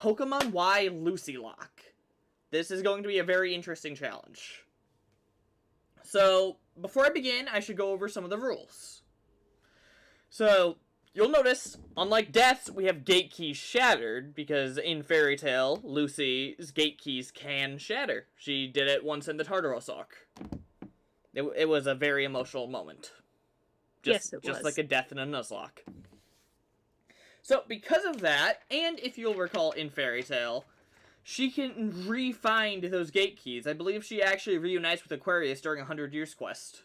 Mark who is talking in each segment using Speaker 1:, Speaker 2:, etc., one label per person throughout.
Speaker 1: Pokemon Y Lucy Locke. This is going to be a very interesting challenge. So, before I begin, I should go over some of the rules. So, you'll notice, unlike Death's, we have gate keys shattered, because in Fairy Tail, Lucy's gate keys can shatter. She did it once in the Tartarus arc. It was a very emotional moment.
Speaker 2: Yes, it was.
Speaker 1: Just like a death in a Nuzlocke. So, because of that, and if you'll recall in Fairy Tail, she can re-find those gate keys. I believe she actually reunites with Aquarius during a 100 Years quest.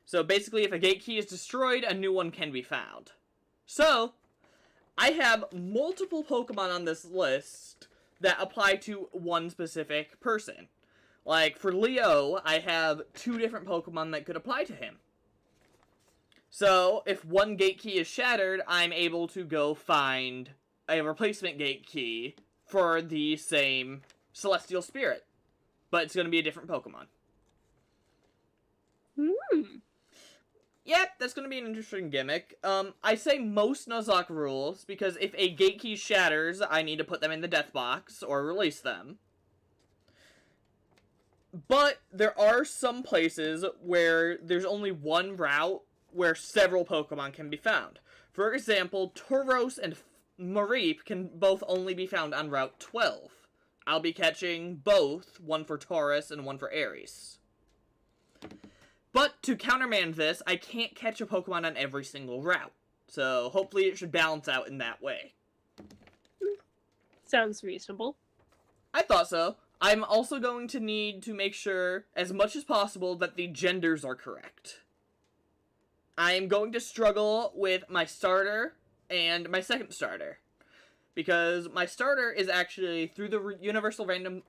Speaker 1: So basically, if a gate key is destroyed, a new one can be found. So, I have multiple Pokemon on this list that apply to one specific person. Like, for Leo, I have 2 different Pokemon that could apply to him. So, if one gate key is shattered, I'm able to go find a replacement gate key for the same Celestial Spirit. But it's going to be a different Pokemon. Yep, that's going to be an interesting gimmick. I say most Nuzlocke rules, because if a gate key shatters, I need to put them in the death box, or release them. But there are some places where there's only one route where several Pokemon can be found. For example, Tauros and Mareep can both only be found on Route 12. I'll be catching both, one for Taurus and one for Aries. But to countermand this, I can't catch a Pokemon on every single route. So hopefully it should balance out in that way.
Speaker 2: Sounds reasonable.
Speaker 1: I thought so. I'm also going to need to make sure, as much as possible, that the genders are correct. I am going to struggle with my starter and my second starter. Because my starter is actually, through the Universal Pokemon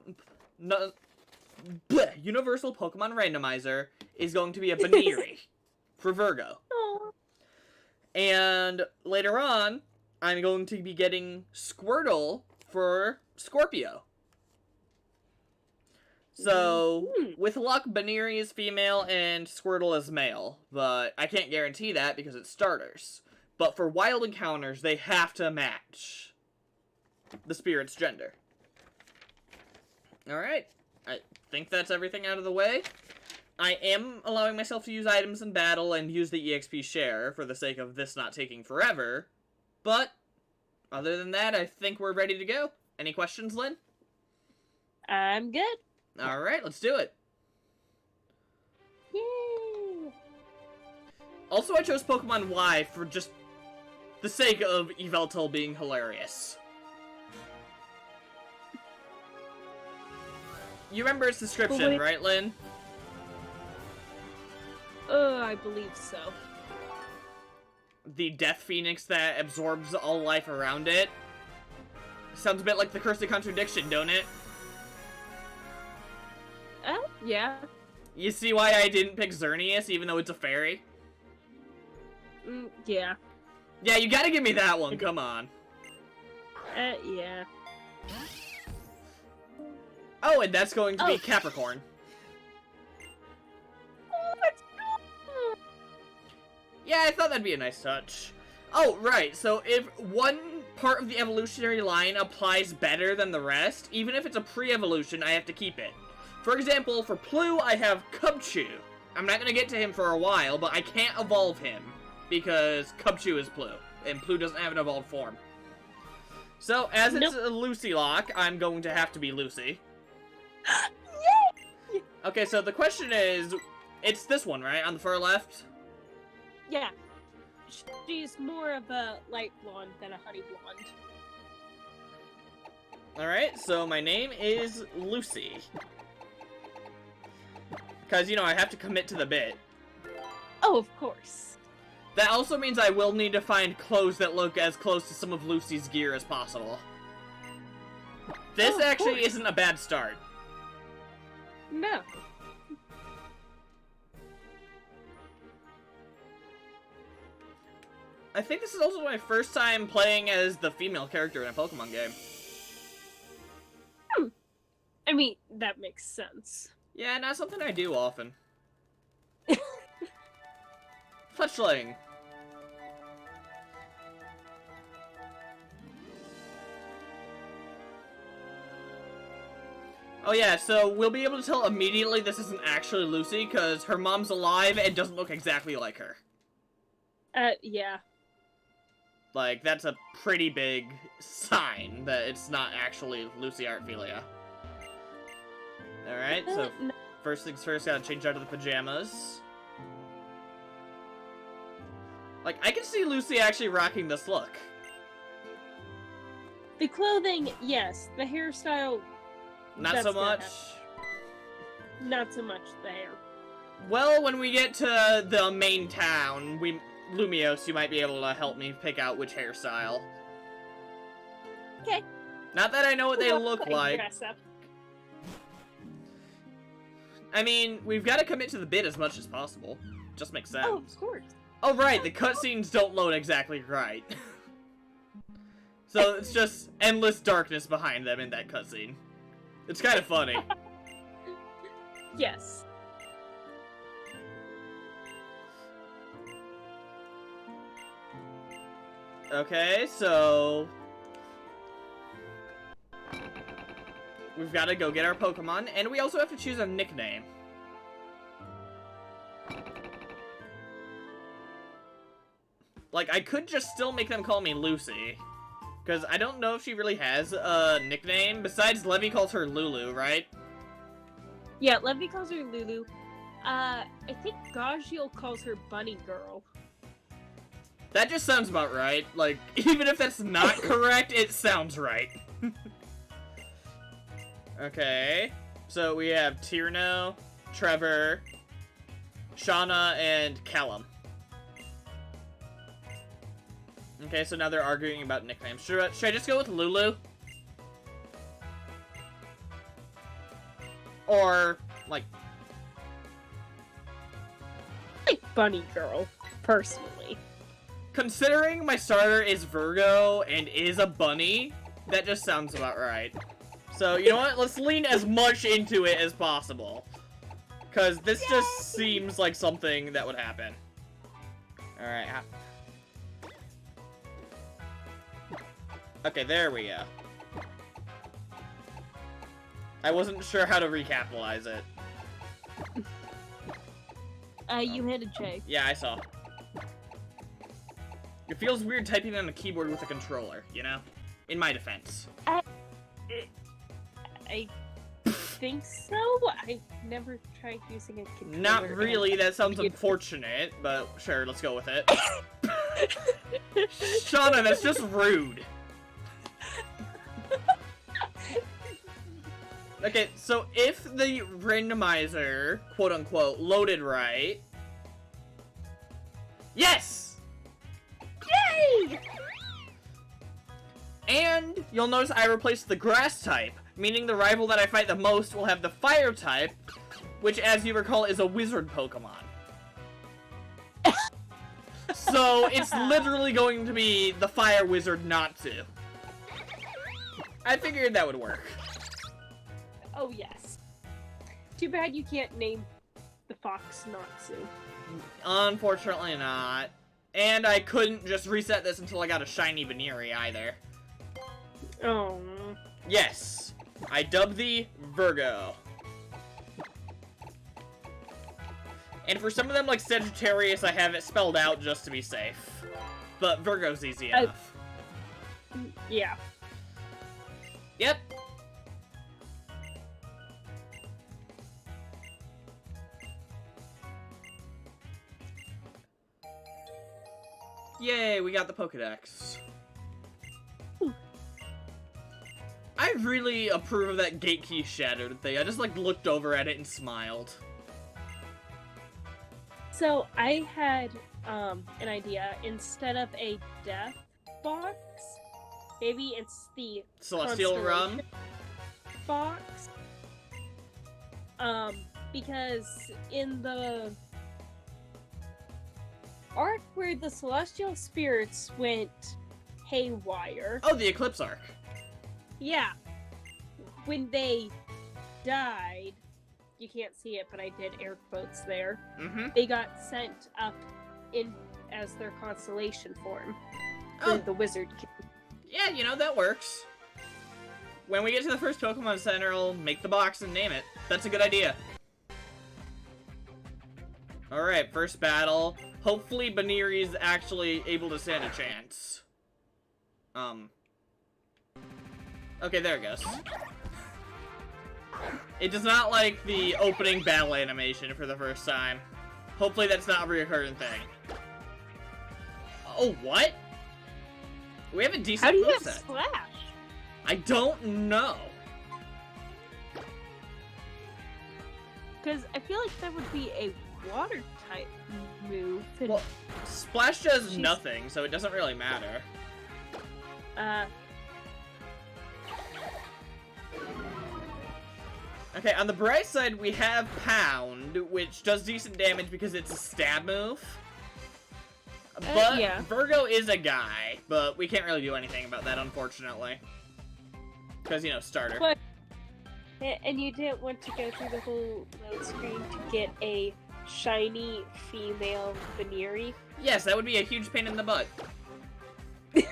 Speaker 1: Randomizer, is going to be a Baniri for Virgo.
Speaker 2: Aww.
Speaker 1: And later on, I'm going to be getting Squirtle for Scorpio. So, with luck, Baniri is female and Squirtle is male, but I can't guarantee that because it's starters. But for wild encounters, they have to match the spirit's gender. Alright, I think that's everything out of the way. I am allowing myself to use items in battle and use the EXP share for the sake of this not taking forever, but other than that, I think we're ready to go. Any questions, Lynn?
Speaker 2: I'm good.
Speaker 1: Alright, let's do it.
Speaker 2: Yay!
Speaker 1: Also, I chose Pokemon Y for just the sake of Yveltal being hilarious. You remember its description, right, Lynn?
Speaker 2: I believe so.
Speaker 1: The Death Phoenix that absorbs all life around it. Sounds a bit like the Cursed Contradiction, don't it?
Speaker 2: Yeah.
Speaker 1: You see why I didn't pick Xerneas, even though it's a fairy?
Speaker 2: Yeah.
Speaker 1: Yeah, you gotta give me that one, come on.
Speaker 2: Yeah.
Speaker 1: Oh, and that's going to be Capricorn.
Speaker 2: Oh, that's cool.
Speaker 1: Yeah, I thought that'd be a nice touch. Oh, right, so if one part of the evolutionary line applies better than the rest, even if it's a pre-evolution, I have to keep it. For example, for Plu, I have Cubchoo. I'm not gonna get to him for a while, but I can't evolve him, because Cubchoo is Plu, and Plu doesn't have an evolved form. So, as it's a Lucy Locke, I'm going to have to be Lucy.
Speaker 2: Yay!
Speaker 1: Okay, so the question is, it's this one, right? On the far left?
Speaker 2: Yeah. She's more of a light blonde than a honey blonde.
Speaker 1: Alright, so my name is Lucy. Because, you know, I have to commit to the bit.
Speaker 2: Oh, of course.
Speaker 1: That also means I will need to find clothes that look as close to some of Lucy's gear as possible. This actually isn't a bad start.
Speaker 2: No.
Speaker 1: I think this is also my first time playing as the female character in a Pokemon game.
Speaker 2: I mean, that makes sense.
Speaker 1: Yeah, not something I do often. Fletchling. Oh yeah, so we'll be able to tell immediately this isn't actually Lucy, because her mom's alive and doesn't look exactly like her.
Speaker 2: Yeah.
Speaker 1: Like, that's a pretty big sign that it's not actually Lucy Artfilia. Alright, so first things first, gotta change out of the pajamas. Like, I can see Lucy actually rocking this look.
Speaker 2: The clothing, yes. The hairstyle,
Speaker 1: Not so much.
Speaker 2: not so much the hair.
Speaker 1: Well, when we get to the main town, Lumios, you might be able to help me pick out which hairstyle.
Speaker 2: Okay.
Speaker 1: Not that I know what they look like.
Speaker 2: Dress up.
Speaker 1: I mean, we've got to commit to the bit as much as possible. Just makes sense.
Speaker 2: Oh, of course.
Speaker 1: Oh, right, the cutscenes don't load exactly right. So it's just endless darkness behind them in that cutscene. It's kind of funny.
Speaker 2: Yes.
Speaker 1: Okay, so we've got to go get our Pokemon, and we also have to choose a nickname. Like, I could just still make them call me Lucy, because I don't know if she really has a nickname, besides Levy calls her Lulu, right?
Speaker 2: Yeah, Levy calls her Lulu. I think Gajiel calls her Bunny Girl.
Speaker 1: That just sounds about right. Like, even if that's not correct, it sounds right. Okay, so we have Tierno, Trevor, Shauna, and Callum. Okay, so now they're arguing about nicknames. Should I just go with Lulu? Or, like...
Speaker 2: I like Bunny Girl, personally.
Speaker 1: Considering my starter is Virgo and is a bunny, that just sounds about right. So, you know what? Let's lean as much into it as possible. Because this just seems like something that would happen. Alright. Okay, there we go. I wasn't sure how to recapitalize it.
Speaker 2: You hit a J.
Speaker 1: Yeah, I saw. It feels weird typing on a keyboard with a controller, you know? In my defense.
Speaker 2: I think so. I never tried using a controller.
Speaker 1: Not really, that sounds unfortunate, but sure, let's go with it. Shauna, that's just rude. Okay, so if the randomizer, quote-unquote, loaded right... Yes!
Speaker 2: Yay!
Speaker 1: And you'll notice I replaced the grass type, meaning the rival that I fight the most will have the fire type, which, as you recall, is a wizard Pokemon. So it's literally going to be the fire wizard Natsu. I figured that would work.
Speaker 2: Oh, yes. Too bad you can't name the fox Natsu.
Speaker 1: Unfortunately not. And I couldn't just reset this until I got a shiny Venery either.
Speaker 2: Oh.
Speaker 1: Yes, I dubbed thee Virgo. And for some of them, like Sagittarius, I have it spelled out just to be safe. But Virgo's easy enough.
Speaker 2: Yeah.
Speaker 1: Yep. Yay, we got the Pokedex. I really approve of that gate key shattered thing. I just, like, looked over at it and smiled.
Speaker 2: So, I had, an idea. Instead of a death box, maybe it's the
Speaker 1: Celestial Rum?
Speaker 2: box. Because in the arc where the Celestial Spirits went haywire...
Speaker 1: Oh, the Eclipse arc.
Speaker 2: Yeah. When they died, you can't see it, but I did air quotes there.
Speaker 1: Mm-hmm.
Speaker 2: They got sent up in as their constellation form
Speaker 1: Oh.
Speaker 2: for the Wizard King.
Speaker 1: Yeah, you know, that works. when we get to the first Pokemon Center, I'll make the box and name it. That's a good idea. Alright, first battle. Hopefully Baniri's actually able to stand a chance. Okay, there it goes. It does not like the opening battle animation for the first time. Hopefully that's not a recurring thing. Oh, what? We have a decent
Speaker 2: How do you have
Speaker 1: moveset.
Speaker 2: Slash?
Speaker 1: I don't know.
Speaker 2: Because I feel like that would be a water type move. And,
Speaker 1: Well, Splash does nothing, so it doesn't really matter. Okay, on the bright side, we have Pound, which does decent damage because it's a stab move. But
Speaker 2: yeah.
Speaker 1: Virgo is a guy, but we can't really do anything about that, unfortunately. Because, you know, starter.
Speaker 2: But, and you didn't want to go through the whole load screen to get a shiny female Baniri?
Speaker 1: Yes, that would be a huge pain in the butt.
Speaker 2: But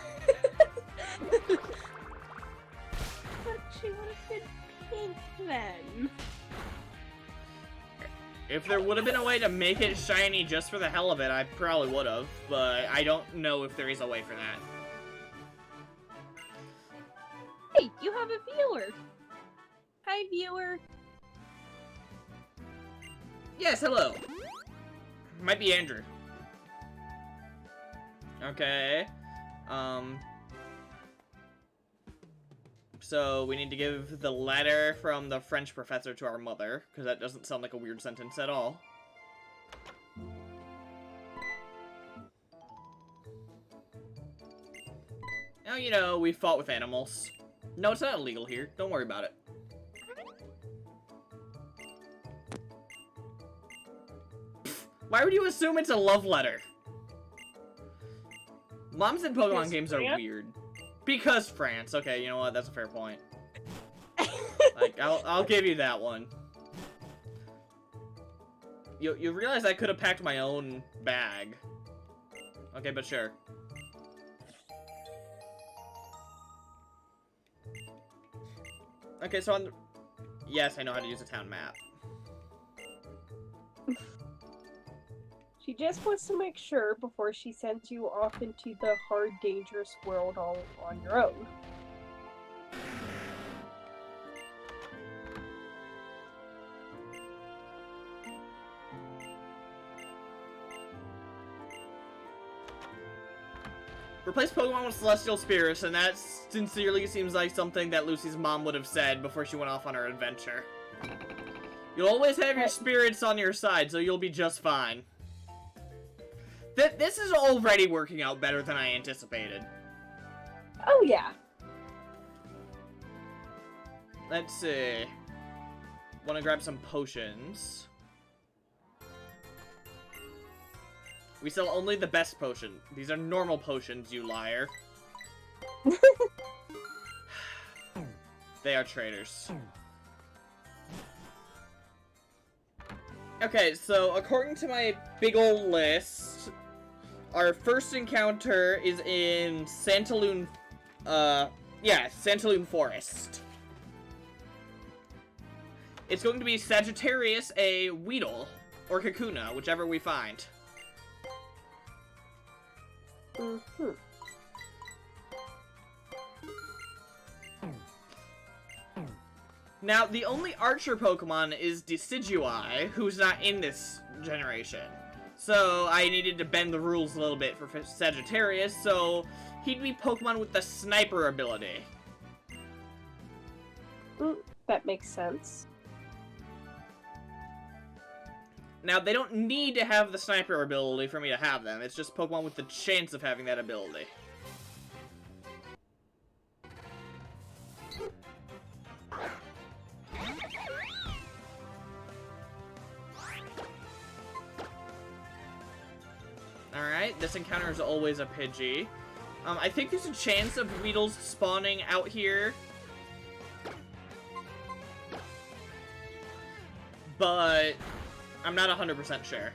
Speaker 2: she would have been pink then.
Speaker 1: If there would have been a way to make it shiny just for the hell of it, I probably would have, but I don't know if there is a way for that.
Speaker 2: Hey, you have a viewer! Hi, viewer!
Speaker 1: Yes, hello. Might be Andrew. Okay. So we need to give the letter from the French professor to our mother, because that doesn't sound like a weird sentence at all. Now, you know, we fought with animals. No, it's not illegal here. Don't worry about it. Why would you assume it's a love letter? Moms in Pokemon
Speaker 2: Because
Speaker 1: games
Speaker 2: France?
Speaker 1: are weird. Because France. Okay, you know what? That's a fair point. Like, I'll give you that one. You realize I could have packed my own bag. Okay, but sure. Okay, so on the... Yes, I know how to use a town map.
Speaker 2: She just wants to make sure before she sends you off into the hard, dangerous world all on your own.
Speaker 1: Replace Pokemon with Celestial Spirits, and that sincerely seems like something that Lucy's mom would have said before she went off on her adventure. You'll always have your spirits on your side, so you'll be just fine. This is already working out better than I anticipated.
Speaker 2: Oh, yeah.
Speaker 1: Let's see. Want to grab some potions. We sell only the best potion. These are normal potions, you liar. They are traitors. Okay, so according to my big ol' list, our first encounter is in Santaloon, Santaloon Forest. It's going to be Sagittarius, a Weedle, or Kakuna, whichever we find.
Speaker 2: Mm-hmm.
Speaker 1: Now, the only Archer Pokemon is Decidueye, who's not in this generation. So, I needed to bend the rules a little bit for Sagittarius, so he'd be Pokemon with the Sniper ability.
Speaker 2: That makes sense.
Speaker 1: Now, they don't need to have the Sniper ability for me to have them. It's just Pokemon with the chance of having that ability. Alright, this encounter is always a Pidgey. I think there's a chance of Weedles spawning out here. But I'm not 100% sure.